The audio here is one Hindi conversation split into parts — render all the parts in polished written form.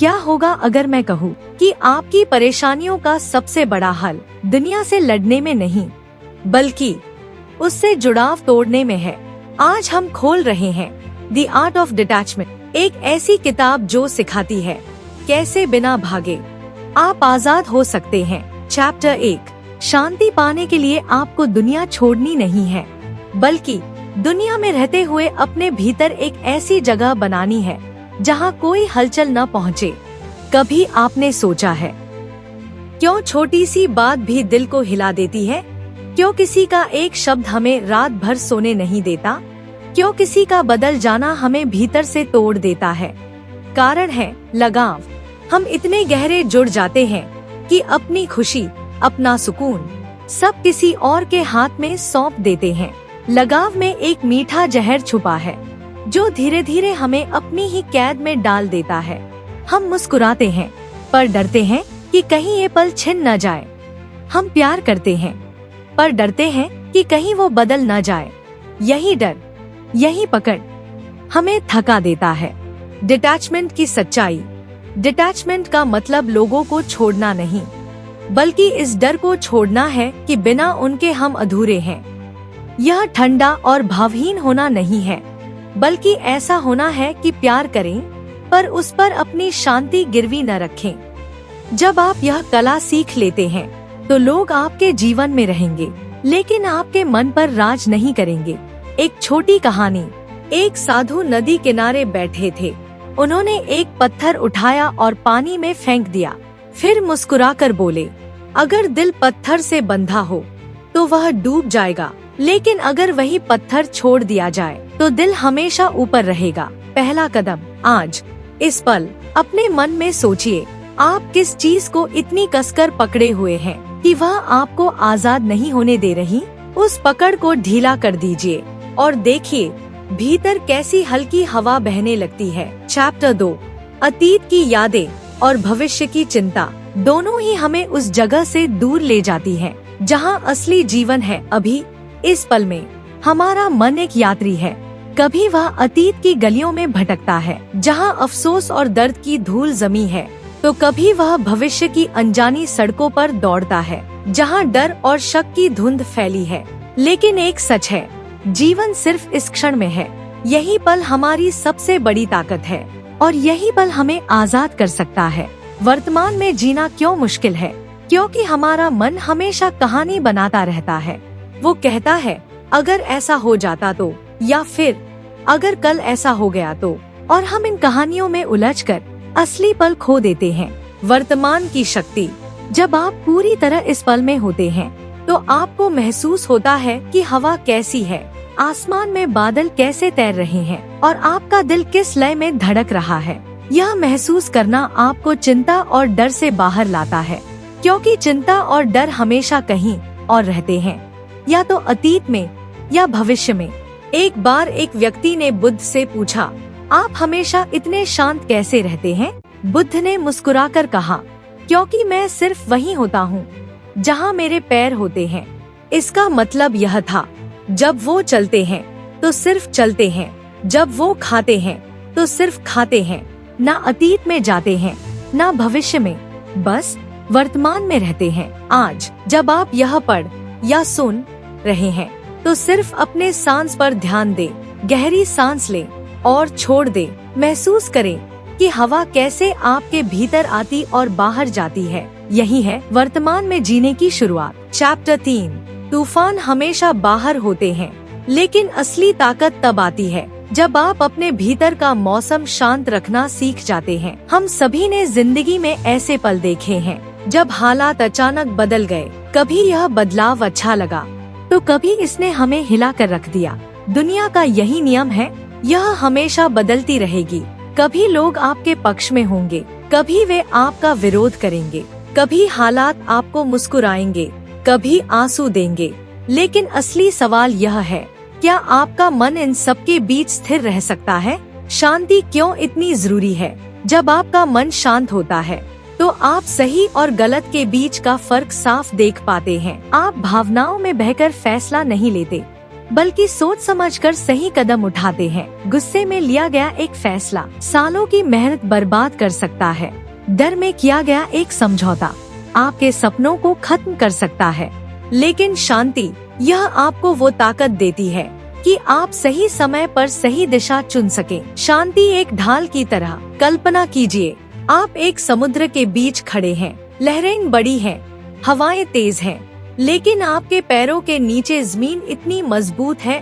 क्या होगा अगर मैं कहूँ कि आपकी परेशानियों का सबसे बड़ा हल दुनिया से लड़ने में नहीं, बल्कि उससे जुड़ाव तोड़ने में है। आज हम खोल रहे हैं द आर्ट ऑफ डिटैचमेंट, एक ऐसी किताब जो सिखाती है कैसे बिना भागे आप आजाद हो सकते हैं। चैप्टर 1, शांति पाने के लिए आपको दुनिया छोड़नी नहीं है, बल्कि दुनिया में रहते हुए अपने भीतर एक ऐसी जगह बनानी है जहाँ कोई हलचल न पहुँचे। कभी आपने सोचा है क्यों छोटी सी बात भी दिल को हिला देती है? क्यों किसी का एक शब्द हमें रात भर सोने नहीं देता? क्यों किसी का बदल जाना हमें भीतर से तोड़ देता है? कारण है लगाव। हम इतने गहरे जुड़ जाते हैं कि अपनी खुशी, अपना सुकून सब किसी और के हाथ में सौंप देते हैं। लगाव में एक मीठा जहर छुपा है जो धीरे धीरे हमें अपनी ही कैद में डाल देता है। हम मुस्कुराते हैं पर डरते हैं कि कहीं ये पल छिन न जाए। हम प्यार करते हैं पर डरते हैं कि कहीं वो बदल न जाए। यही डर, यही पकड़ हमें थका देता है। डिटैचमेंट की सच्चाई। डिटैचमेंट का मतलब लोगों को छोड़ना नहीं, बल्कि इस डर को छोड़ना है कि बिना उनके हम अधूरे हैं। यह ठंडा और भावहीन होना नहीं है, बल्कि ऐसा होना है कि प्यार करें पर उस पर अपनी शांति गिरवी न रखें। जब आप यह कला सीख लेते हैं तो लोग आपके जीवन में रहेंगे, लेकिन आपके मन पर राज नहीं करेंगे। एक छोटी कहानी। एक साधु नदी किनारे बैठे थे। उन्होंने एक पत्थर उठाया और पानी में फेंक दिया। फिर मुस्कुराकर बोले, अगर दिल पत्थर से बंधा हो तो वह डूब जाएगा, लेकिन अगर वही पत्थर छोड़ दिया जाए तो दिल हमेशा ऊपर रहेगा। पहला कदम। आज इस पल अपने मन में सोचिए, आप किस चीज को इतनी कसकर पकड़े हुए हैं कि वह आपको आजाद नहीं होने दे रही? उस पकड़ को ढीला कर दीजिए और देखिए भीतर कैसी हल्की हवा बहने लगती है। चैप्टर 2, अतीत की यादें और भविष्य की चिंता दोनों ही हमें उस जगह से दूर ले जाती हैं जहां असली जीवन है। अभी इस पल में हमारा मन एक यात्री है। कभी वह अतीत की गलियों में भटकता है जहां अफसोस और दर्द की धूल जमी है, तो कभी वह भविष्य की अनजानी सड़कों पर दौड़ता है जहां डर और शक की धुंध फैली है। लेकिन एक सच है, जीवन सिर्फ इस क्षण में है। यही पल हमारी सबसे बड़ी ताकत है और यही पल हमें आजाद कर सकता है। वर्तमान में जीना क्यों मुश्किल है? क्योंकि हमारा मन हमेशा कहानी बनाता रहता है। वो कहता है अगर ऐसा हो जाता तो, या फिर अगर कल ऐसा हो गया तो, और हम इन कहानियों में उलझकर असली पल खो देते हैं। वर्तमान की शक्ति। जब आप पूरी तरह इस पल में होते हैं तो आपको महसूस होता है कि हवा कैसी है, आसमान में बादल कैसे तैर रहे हैं और आपका दिल किस लय में धड़क रहा है। यह महसूस करना आपको चिंता और डर से बाहर लाता है, क्योंकि चिंता और डर हमेशा कहीं और रहते हैं, या तो अतीत में या भविष्य में। एक बार एक व्यक्ति ने बुद्ध से पूछा, आप हमेशा इतने शांत कैसे रहते हैं? बुद्ध ने मुस्कुराकर कहा, क्योंकि मैं सिर्फ वहीं होता हूँ जहाँ मेरे पैर होते हैं। इसका मतलब यह था, जब वो चलते हैं तो सिर्फ चलते हैं, जब वो खाते हैं तो सिर्फ खाते हैं, ना अतीत में जाते हैं ना भविष्य में, बस वर्तमान में रहते हैं। आज जब आप यह पढ़ या सुन रहे हैं तो सिर्फ अपने सांस पर ध्यान दें। गहरी सांस लें और छोड़ दें। महसूस करें कि हवा कैसे आपके भीतर आती और बाहर जाती है। यही है वर्तमान में जीने की शुरुआत। चैप्टर 3, तूफान हमेशा बाहर होते हैं, लेकिन असली ताकत तब आती है जब आप अपने भीतर का मौसम शांत रखना सीख जाते हैं। हम सभी ने जिंदगी में ऐसे पल देखे हैं जब हालात अचानक बदल गए। कभी यह बदलाव अच्छा लगा तो कभी इसने हमें हिला कर रख दिया। दुनिया का यही नियम है, यह हमेशा बदलती रहेगी। कभी लोग आपके पक्ष में होंगे, कभी वे आपका विरोध करेंगे, कभी हालात आपको मुस्कुराएंगे, कभी आंसू देंगे। लेकिन असली सवाल यह है, क्या आपका मन इन सब के बीच स्थिर रह सकता है? शांति क्यों इतनी जरूरी है? जब आपका मन शांत होता है तो आप सही और गलत के बीच का फर्क साफ देख पाते हैं। आप भावनाओं में बहकर फैसला नहीं लेते, बल्कि सोच समझकर सही कदम उठाते हैं। गुस्से में लिया गया एक फैसला सालों की मेहनत बर्बाद कर सकता है। डर में किया गया एक समझौता आपके सपनों को खत्म कर सकता है। लेकिन शांति, यह आपको वो ताकत देती है कि आप सही समय पर सही दिशा चुन सकें। शांति एक ढाल की तरह। कल्पना कीजिए, आप एक समुद्र के बीच खड़े हैं। लहरें बड़ी हैं, हवाएं तेज हैं, लेकिन आपके पैरों के नीचे जमीन इतनी मजबूत है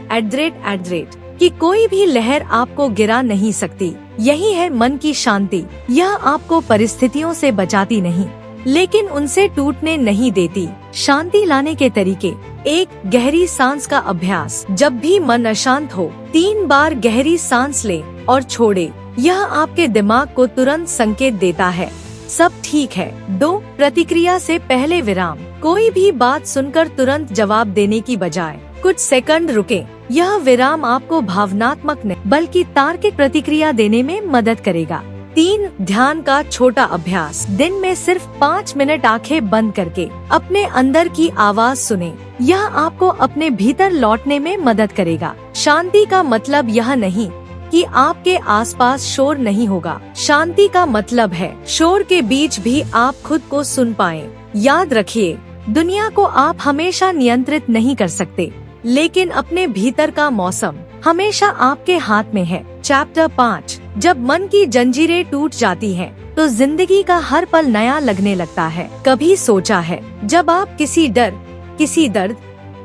कि कोई भी लहर आपको गिरा नहीं सकती। यही है मन की शांति। यह आपको परिस्थितियों से बचाती नहीं, लेकिन उनसे टूटने नहीं देती। शांति लाने के तरीके: 1. गहरी सांस का अभ्यास। जब भी मन अशांत हो, 3 बार गहरी सांस ले और छोड़े। यह आपके दिमाग को तुरंत संकेत देता है सब ठीक है। 2. प्रतिक्रिया से पहले विराम। कोई भी बात सुनकर तुरंत जवाब देने की बजाय कुछ सेकंड रुके। यह विराम आपको भावनात्मक नहीं बल्कि तार्किक प्रतिक्रिया देने में मदद करेगा। 3. ध्यान का छोटा अभ्यास। दिन में सिर्फ 5 मिनट आंखें बंद करके अपने अंदर की आवाज सुने। यह आपको अपने भीतर लौटने में मदद करेगा। शांति का मतलब यह नहीं कि आपके आसपास शोर नहीं होगा। शांति का मतलब है शोर के बीच भी आप खुद को सुन पाएं। याद रखिए, दुनिया को आप हमेशा नियंत्रित नहीं कर सकते, लेकिन अपने भीतर का मौसम हमेशा आपके हाथ में है। चैप्टर 5। जब मन की जंजीरें टूट जाती हैं, तो जिंदगी का हर पल नया लगने लगता है। कभी सोचा है, जब आप किसी डर, किसी दर्द,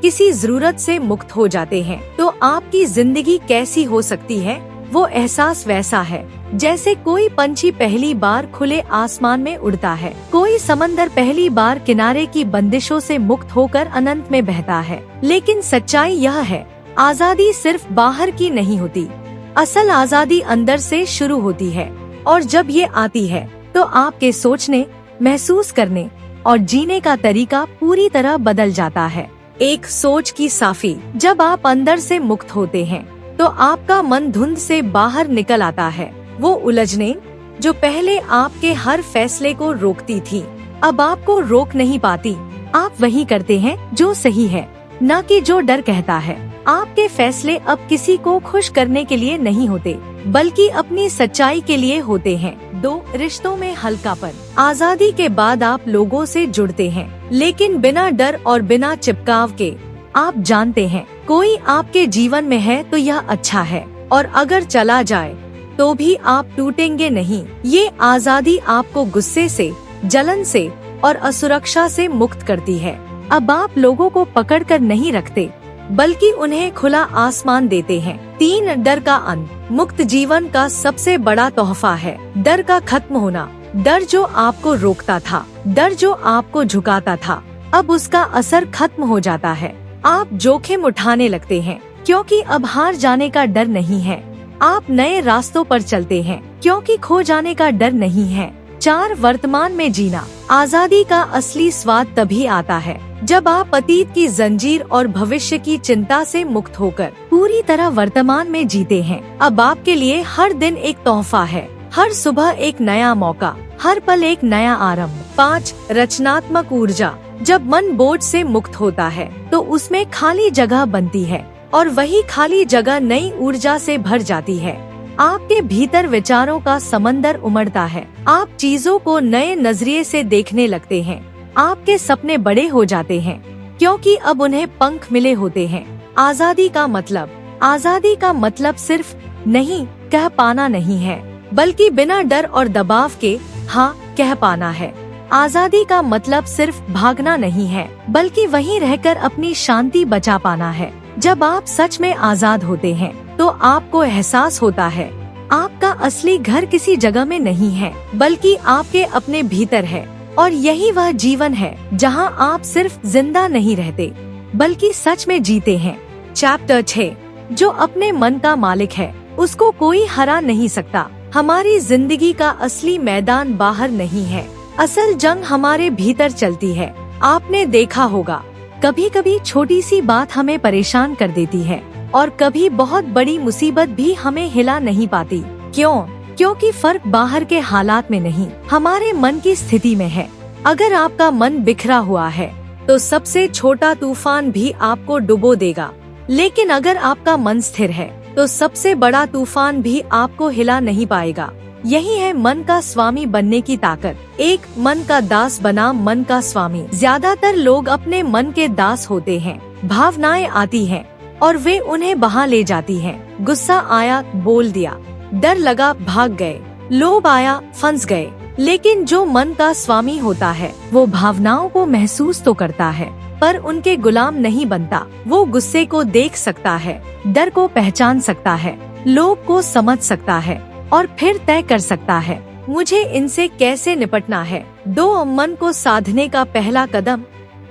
किसी जरूरत से मुक्त हो जाते हैं, तो आपकी जिंदगी कैसी हो सकती है? वो एहसास वैसा है जैसे कोई पंछी पहली बार खुले आसमान में उड़ता है, कोई समंदर पहली बार किनारे की बंदिशों से मुक्त होकर अनंत में बहता है। लेकिन सच्चाई यह है, आजादी सिर्फ बाहर की नहीं होती, असल आजादी अंदर से शुरू होती है। और जब ये आती है, तो आपके सोचने, महसूस करने और जीने का तरीका पूरी तरह बदल जाता है। एक सोच की साफी। जब आप अंदर से मुक्त होते हैं, तो आपका मन धुंध से बाहर निकल आता है। वो उलझने जो पहले आपके हर फैसले को रोकती थी, अब आपको रोक नहीं पाती। आप वही करते हैं जो सही है, न कि जो डर कहता है। आपके फैसले अब किसी को खुश करने के लिए नहीं होते, बल्कि अपनी सच्चाई के लिए होते हैं। 2. रिश्तों में हल्कापन। आजादी के बाद आप लोगों से जुड़ते हैं, लेकिन बिना डर और बिना चिपकाव के। आप जानते हैं, कोई आपके जीवन में है तो यह अच्छा है, और अगर चला जाए तो भी आप टूटेंगे नहीं। ये आजादी आपको गुस्से से, जलन से और असुरक्षा से मुक्त करती है। अब आप लोगों को पकड़कर नहीं रखते, बल्कि उन्हें खुला आसमान देते हैं। 3. डर का अंत। मुक्त जीवन का सबसे बड़ा तोहफा है डर का खत्म होना। डर जो आपको रोकता था, डर जो आपको झुकाता था, अब उसका असर खत्म हो जाता है। आप जोखिम उठाने लगते हैं, क्योंकि अब हार जाने का डर नहीं है। आप नए रास्तों पर चलते हैं, क्योंकि खो जाने का डर नहीं है। 4. वर्तमान में जीना। आजादी का असली स्वाद तभी आता है जब आप अतीत की जंजीर और भविष्य की चिंता से मुक्त होकर पूरी तरह वर्तमान में जीते हैं। अब आपके लिए हर दिन एक तोहफा है, हर सुबह एक नया मौका, हर पल एक नया आरंभ। 5. रचनात्मक ऊर्जा। जब मन बोझ से मुक्त होता है, तो उसमें खाली जगह बनती है, और वही खाली जगह नई ऊर्जा से भर जाती है। आपके भीतर विचारों का समंदर उमड़ता है। आप चीजों को नए नजरिए से देखने लगते हैं। आपके सपने बड़े हो जाते हैं, क्योंकि अब उन्हें पंख मिले होते हैं। आजादी का मतलब सिर्फ नहीं कह पाना नहीं है, बल्कि बिना डर और दबाव के हाँ कह पाना है। आजादी का मतलब सिर्फ भागना नहीं है, बल्कि वहीं रहकर अपनी शांति बचा पाना है। जब आप सच में आजाद होते हैं, तो आपको एहसास होता है आपका असली घर किसी जगह में नहीं है, बल्कि आपके अपने भीतर है। और यही वह जीवन है जहां आप सिर्फ जिंदा नहीं रहते, बल्कि सच में जीते हैं। चैप्टर 6। जो अपने मन का मालिक है, उसको कोई हरा नहीं सकता। हमारी जिंदगी का असली मैदान बाहर नहीं है, असल जंग हमारे भीतर चलती है। आपने देखा होगा, कभी कभी छोटी सी बात हमें परेशान कर देती है, और कभी बहुत बड़ी मुसीबत भी हमें हिला नहीं पाती। क्यों? क्योंकि फर्क बाहर के हालात में नहीं, हमारे मन की स्थिति में है। अगर आपका मन बिखरा हुआ है, तो सबसे छोटा तूफान भी आपको डुबो देगा। लेकिन अगर आपका मन स्थिर है तो सबसे बड़ा तूफान भी आपको हिला नहीं पाएगा। यही है मन का स्वामी बनने की ताकत। एक, मन का दास बना मन का स्वामी। ज्यादातर लोग अपने मन के दास होते हैं। भावनाएं आती हैं और वे उन्हें बहा ले जाती हैं। गुस्सा आया, बोल दिया। डर लगा, भाग गए। लोभ आया, फंस गए। लेकिन जो मन का स्वामी होता है वो भावनाओं को महसूस तो करता है पर उनके गुलाम नहीं बनता। वो गुस्से को देख सकता है, डर को पहचान सकता है, लोभ को समझ सकता है और फिर तय कर सकता है मुझे इनसे कैसे निपटना है। 2, मन को साधने का पहला कदम।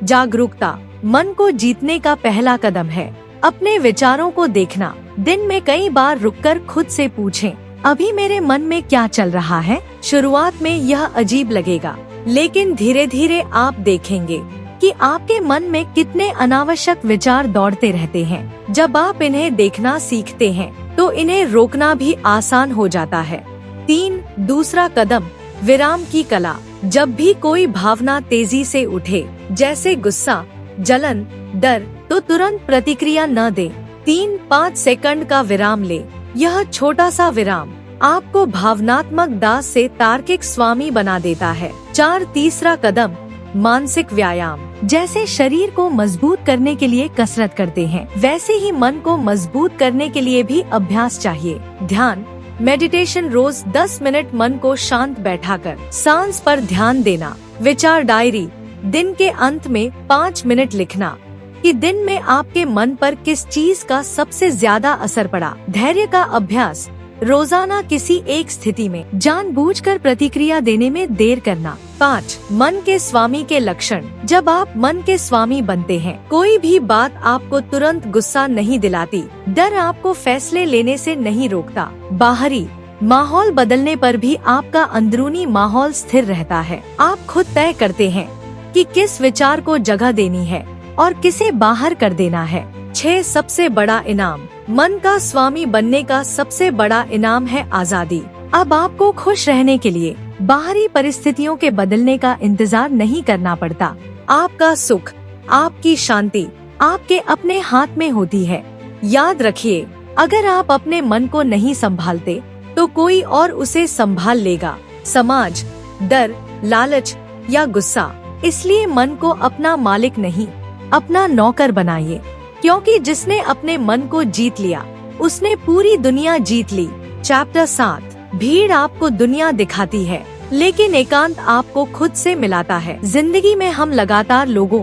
जागरूकता मन को जीतने का पहला कदम है। अपने विचारों को देखना। दिन में कई बार रुककर खुद से पूछें, अभी मेरे मन में क्या चल रहा है। शुरुआत में यह अजीब लगेगा, लेकिन धीरे धीरे आप देखेंगे कि आपके मन में कितने अनावश्यक विचार दौड़ते रहते हैं। जब आप इन्हें देखना सीखते हैं तो इन्हें रोकना भी आसान हो जाता है। 3, दूसरा कदम, विराम की कला। जब भी कोई भावना तेजी से उठे, जैसे गुस्सा, जलन, डर, तो तुरंत प्रतिक्रिया न दे। 3-5 सेकंड का विराम ले। यह छोटा सा विराम आपको भावनात्मक दास से तार्किक स्वामी बना देता है। 4, तीसरा कदम, मानसिक व्यायाम। जैसे शरीर को मजबूत करने के लिए कसरत करते हैं, वैसे ही मन को मजबूत करने के लिए भी अभ्यास चाहिए। ध्यान, मेडिटेशन। रोज 10 मिनट मन को शांत बैठाकर सांस पर ध्यान देना। विचार डायरी। दिन के अंत में 5 मिनट लिखना कि दिन में आपके मन पर किस चीज का सबसे ज्यादा असर पड़ा। धैर्य का अभ्यास। रोजाना किसी एक स्थिति में जानबूझकर प्रतिक्रिया देने में देर करना। 5, मन के स्वामी के लक्षण। जब आप मन के स्वामी बनते हैं, कोई भी बात आपको तुरंत गुस्सा नहीं दिलाती, डर आपको फैसले लेने से नहीं रोकता। बाहरी माहौल बदलने पर भी आपका अंदरूनी माहौल स्थिर रहता है। आप खुद तय करते हैं कि किस विचार को जगह देनी है और किसे बाहर कर देना है। 6, सबसे बड़ा इनाम। मन का स्वामी बनने का सबसे बड़ा इनाम है आजादी। अब आपको खुश रहने के लिए बाहरी परिस्थितियों के बदलने का इंतजार नहीं करना पड़ता। आपका सुख, आपकी शांति आपके अपने हाथ में होती है। याद रखिए, अगर आप अपने मन को नहीं संभालते तो कोई और उसे संभाल लेगा। समाज, डर, लालच या गुस्सा। इसलिए मन को अपना मालिक नहीं, अपना नौकर बनाइए, क्योंकि जिसने अपने मन को जीत लिया उसने पूरी दुनिया जीत ली। चैप्टर 7, भीड़ आपको दुनिया दिखाती है लेकिन एकांत आपको खुद से मिलाता है। जिंदगी में हम लगातार लोगों,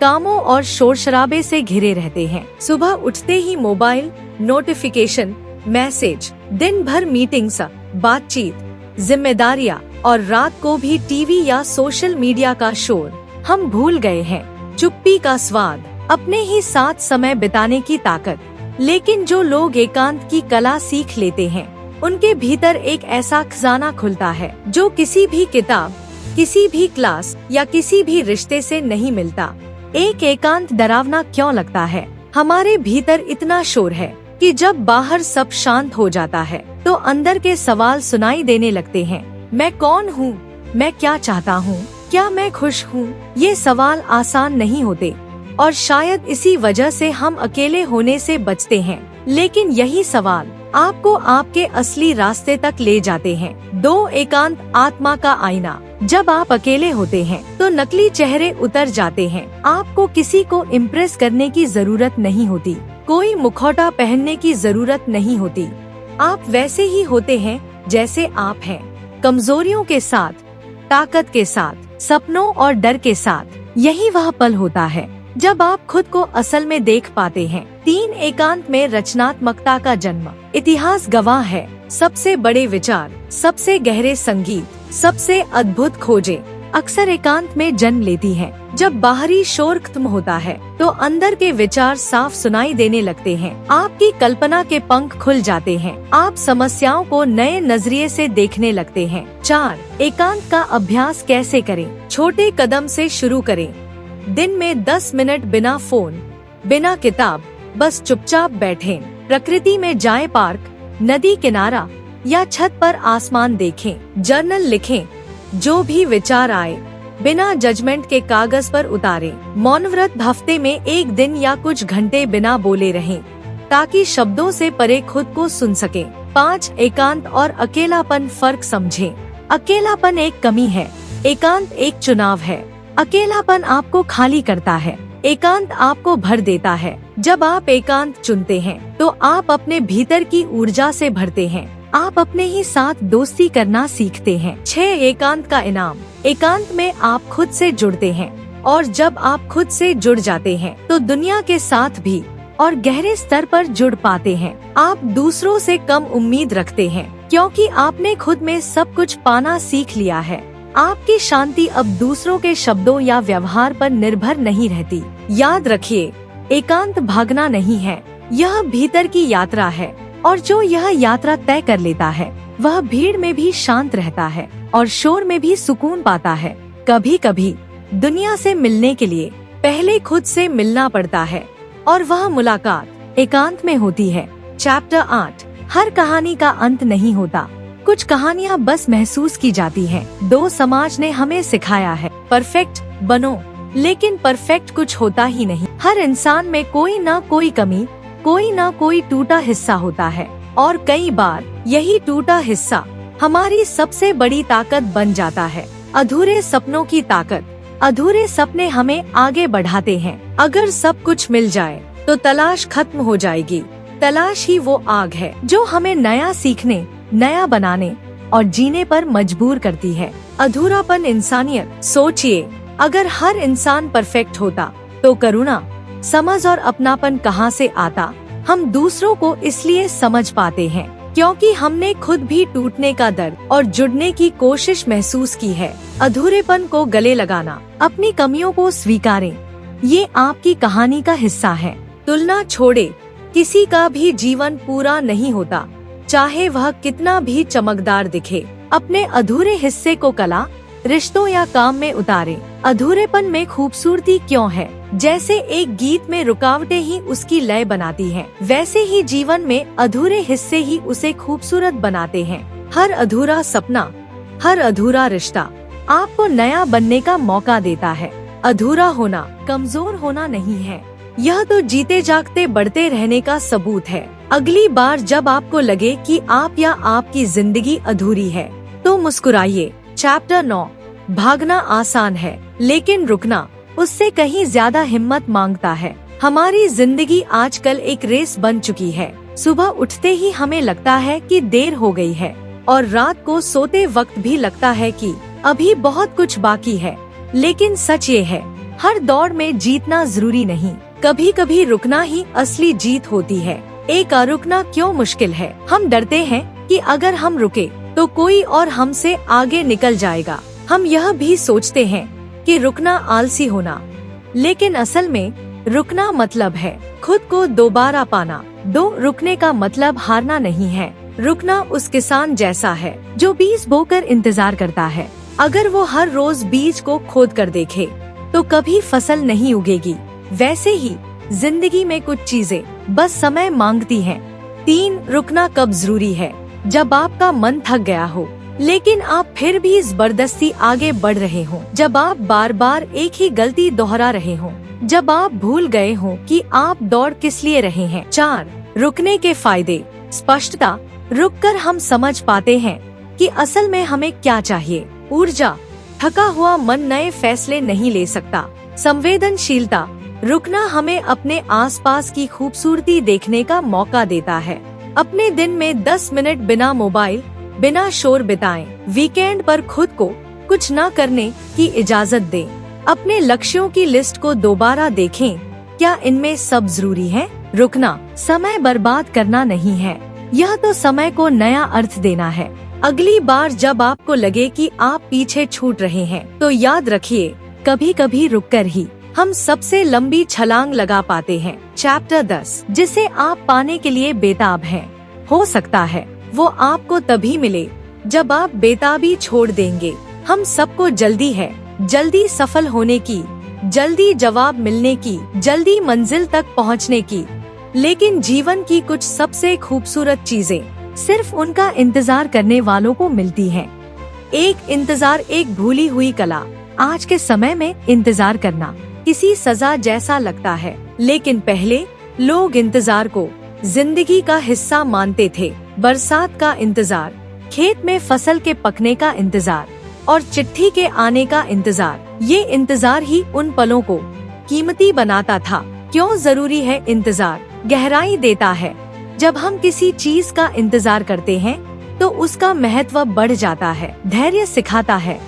कामों और शोर शराबे से घिरे रहते हैं। सुबह उठते ही मोबाइल, नोटिफिकेशन, मैसेज, दिन भर मीटिंग्स, बातचीत, जिम्मेदारियां और रात को भी टीवी या सोशल मीडिया का शोर। हम भूल गए हैं चुप्पी का स्वाद, अपने ही साथ समय बिताने की ताकत। लेकिन जो लोग एकांत की कला सीख लेते हैं, उनके भीतर एक ऐसा खजाना खुलता है जो किसी भी किताब, किसी भी क्लास या किसी भी रिश्ते से नहीं मिलता। एक एकांत डरावना क्यों लगता है? हमारे भीतर इतना शोर है कि जब बाहर सब शांत हो जाता है तो अंदर के सवाल सुनाई देने लगते हैं। मैं कौन हूँ? मैं क्या चाहता हूँ? क्या मैं खुश हूँ? ये सवाल आसान नहीं होते और शायद इसी वजह से हम अकेले होने से बचते हैं। लेकिन यही सवाल आपको आपके असली रास्ते तक ले जाते हैं। 2, एकांत आत्मा का आईना। जब आप अकेले होते हैं तो नकली चेहरे उतर जाते हैं। आपको किसी को इम्प्रेस करने की जरूरत नहीं होती, कोई मुखौटा पहनने की जरूरत नहीं होती। आप वैसे ही होते हैं जैसे आप हैं, कमजोरियों के साथ, ताकत के साथ, सपनों और डर के साथ। यही वह पल होता है जब आप खुद को असल में देख पाते हैं। 3, एकांत में रचनात्मकता का जन्म। इतिहास गवाह है, सबसे बड़े विचार, सबसे गहरे संगीत, सबसे अद्भुत खोजें अक्सर एकांत में जन्म लेती हैं। जब बाहरी शोर खत्म होता है तो अंदर के विचार साफ सुनाई देने लगते हैं। आपकी कल्पना के पंख खुल जाते हैं। आप समस्याओं को नए नजरिए से देखने लगते हैं। 4, एकांत का अभ्यास कैसे करें? छोटे कदम से शुरू करें। दिन में 10 मिनट बिना फोन, बिना किताब, बस चुपचाप बैठें। प्रकृति में जाएं, पार्क, नदी किनारा या छत पर आसमान देखें। जर्नल लिखें, जो भी विचार आए बिना जजमेंट के कागज पर उतारें। मौन व्रत हफ्ते में एक दिन या कुछ घंटे बिना बोले रहें, ताकि शब्दों से परे खुद को सुन सकें। 5. एकांत और अकेलापन फर्क समझें। अकेलापन एक कमी है, एकांत एक चुनाव है। अकेलापन आपको खाली करता है, एकांत आपको भर देता है। जब आप एकांत चुनते हैं तो आप अपने भीतर की ऊर्जा से भरते हैं। आप अपने ही साथ दोस्ती करना सीखते हैं। 6. एकांत का इनाम। एकांत में आप खुद से जुड़ते हैं, और जब आप खुद से जुड़ जाते हैं तो दुनिया के साथ भी और गहरे स्तर पर जुड़ पाते हैं। आप दूसरों से कम उम्मीद रखते हैं, क्योंकि आपने खुद में सब कुछ पाना सीख लिया है। आपकी शांति अब दूसरों के शब्दों या व्यवहार पर निर्भर नहीं रहती। याद रखिए, एकांत भागना नहीं है, यह भीतर की यात्रा है, और जो यह यात्रा तय कर लेता है वह भीड़ में भी शांत रहता है और शोर में भी सुकून पाता है। कभी कभी दुनिया से मिलने के लिए पहले खुद से मिलना पड़ता है, और वह मुलाकात एकांत में होती है। चैप्टर 8। हर कहानी का अंत नहीं होता, कुछ कहानियाँ बस महसूस की जाती हैं। 2. समाज ने हमें सिखाया है परफेक्ट बनो, लेकिन परफेक्ट कुछ होता ही नहीं। हर इंसान में कोई ना कोई कमी, कोई ना कोई टूटा हिस्सा होता है, और कई बार यही टूटा हिस्सा हमारी सबसे बड़ी ताकत बन जाता है। अधूरे सपनों की ताकत। अधूरे सपने हमें आगे बढ़ाते हैं। अगर सब कुछ मिल जाए तो तलाश खत्म हो जाएगी। तलाश ही वो आग है जो हमें नया सीखने, नया बनाने और जीने पर मजबूर करती है। अधूरापन इंसानियत। सोचिए, अगर हर इंसान परफेक्ट होता तो करुणा, समझ और अपनापन कहाँ से आता। हम दूसरों को इसलिए समझ पाते हैं क्योंकि हमने खुद भी टूटने का दर्द और जुड़ने की कोशिश महसूस की है। अधूरेपन को गले लगाना। अपनी कमियों को स्वीकारें, ये आपकी कहानी का हिस्सा है। तुलना छोड़े, किसी का भी जीवन पूरा नहीं होता, चाहे वह कितना भी चमकदार दिखे। अपने अधूरे हिस्से को कला, रिश्तों या काम में उतारें। अधूरेपन में खूबसूरती क्यों है? जैसे एक गीत में रुकावटें ही उसकी लय बनाती हैं, वैसे ही जीवन में अधूरे हिस्से ही उसे खूबसूरत बनाते हैं। हर अधूरा सपना, हर अधूरा रिश्ता आपको नया बनने का मौका देता है। अधूरा होना कमजोर होना नहीं है, यह तो जीते जागते बढ़ते रहने का सबूत है। अगली बार जब आपको लगे कि आप या आपकी जिंदगी अधूरी है तो मुस्कुराइए। चैप्टर 9। भागना आसान है, लेकिन रुकना उससे कहीं ज्यादा हिम्मत मांगता है। हमारी जिंदगी आजकल एक रेस बन चुकी है। सुबह उठते ही हमें लगता है कि देर हो गई है, और रात को सोते वक्त भी लगता है कि अभी बहुत कुछ बाकी है। लेकिन सच ये है, हर दौड़ में जीतना जरूरी नहीं, कभी कभी रुकना ही असली जीत होती है। एक रुकना क्यों मुश्किल है? हम डरते हैं कि अगर हम रुके तो कोई और हमसे आगे निकल जाएगा। हम यह भी सोचते हैं कि रुकना आलसी होना, लेकिन असल में रुकना मतलब है खुद को दोबारा पाना। रुकने का मतलब हारना नहीं है। रुकना उस किसान जैसा है जो बीज बोकर इंतजार करता है। अगर वो हर रोज बीज को खोद कर देखे तो कभी फसल नहीं उगेगी। वैसे ही जिंदगी में कुछ चीजें बस समय मांगती हैं। 3. रुकना कब जरूरी है? जब आपका मन थक गया हो, लेकिन आप फिर भी जबरदस्ती आगे बढ़ रहे हो। जब आप बार बार एक ही गलती दोहरा रहे हो। जब आप भूल गए हो कि आप दौड़ किस लिए रहे हैं। 4. रुकने के फायदे। स्पष्टता। रुककर हम समझ पाते हैं कि असल में हमें क्या चाहिए। ऊर्जा। थका हुआ मन नए फैसले नहीं ले सकता। संवेदनशीलता। रुकना हमें अपने आसपास की खूबसूरती देखने का मौका देता है। अपने दिन में 10 मिनट बिना मोबाइल, बिना शोर बिताएं। वीकेंड पर खुद को कुछ न करने की इजाजत दें। अपने लक्ष्यों की लिस्ट को दोबारा देखें, क्या इनमें सब जरूरी है? रुकना समय बर्बाद करना नहीं है, यह तो समय को नया अर्थ देना है। अगली बार जब आपको लगे कि आप पीछे छूट रहे हैं तो याद रखिए, कभी कभी रुककर ही हम सबसे लंबी छलांग लगा पाते हैं। चैप्टर 10। जिसे आप पाने के लिए बेताब हैं। हो सकता है वो आपको तभी मिले जब आप बेताबी छोड़ देंगे। हम सबको जल्दी है, जल्दी सफल होने की, जल्दी जवाब मिलने की, जल्दी मंजिल तक पहुंचने की। लेकिन जीवन की कुछ सबसे खूबसूरत चीजें सिर्फ उनका इंतजार करने वालों को मिलती हैं। एक इंतजार एक भूली हुई कला। आज के समय में इंतजार करना किसी सजा जैसा लगता है, लेकिन पहले लोग इंतजार को जिंदगी का हिस्सा मानते थे। बरसात का इंतजार, खेत में फसल के पकने का इंतजार और चिट्ठी के आने का इंतजार, ये इंतजार ही उन पलों को कीमती बनाता था। क्यों जरूरी है इंतजार? गहराई देता है। जब हम किसी चीज का इंतजार करते हैं तो उसका महत्व बढ़ जाता है। धैर्य सिखाता है।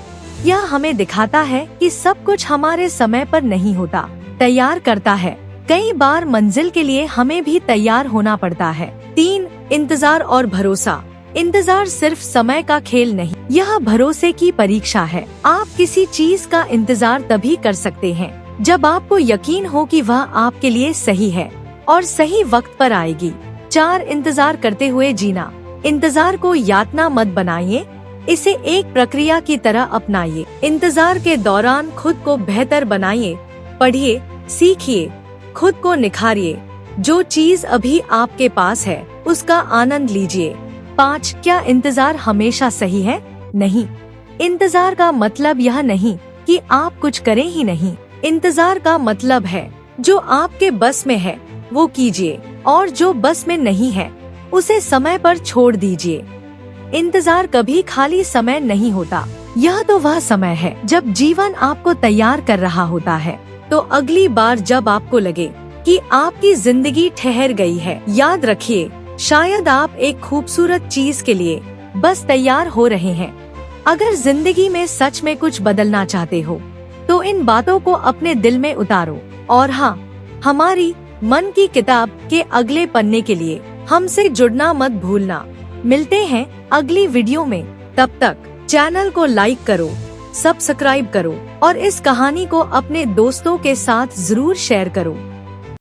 यह हमें दिखाता है कि सब कुछ हमारे समय पर नहीं होता। तैयार करता है। कई बार मंजिल के लिए हमें भी तैयार होना पड़ता है। 3. इंतजार और भरोसा। इंतजार सिर्फ समय का खेल नहीं, यह भरोसे की परीक्षा है। आप किसी चीज का इंतजार तभी कर सकते हैं जब आपको यकीन हो कि वह आपके लिए सही है और सही वक्त पर आएगी। 4. इंतजार करते हुए जीना। इंतजार को यातना मत बनाइए, इसे एक प्रक्रिया की तरह अपनाइए। इंतजार के दौरान खुद को बेहतर बनाइए, पढ़िए, सीखिए, खुद को निखारिए। जो चीज अभी आपके पास है उसका आनंद लीजिए। 5. क्या इंतजार हमेशा सही है? नहीं। इंतजार का मतलब यह नहीं कि आप कुछ करें ही नहीं। इंतजार का मतलब है जो आपके बस में है वो कीजिए और जो बस में नहीं है उसे समय पर छोड़ दीजिए। इंतजार कभी खाली समय नहीं होता। यह तो वह समय है जब जीवन आपको तैयार कर रहा होता है। तो अगली बार जब आपको लगे कि आपकी जिंदगी ठहर गई है, याद रखिए शायद आप एक खूबसूरत चीज के लिए बस तैयार हो रहे हैं। अगर जिंदगी में सच में कुछ बदलना चाहते हो तो इन बातों को अपने दिल में उतारो। और हाँ, हमारी मन की किताब के अगले पन्ने के लिए हमसे जुड़ना मत भूलना। मिलते हैं अगली वीडियो में। तब तक चैनल को लाइक करो, सब्सक्राइब करो और इस कहानी को अपने दोस्तों के साथ जरूर शेयर करो।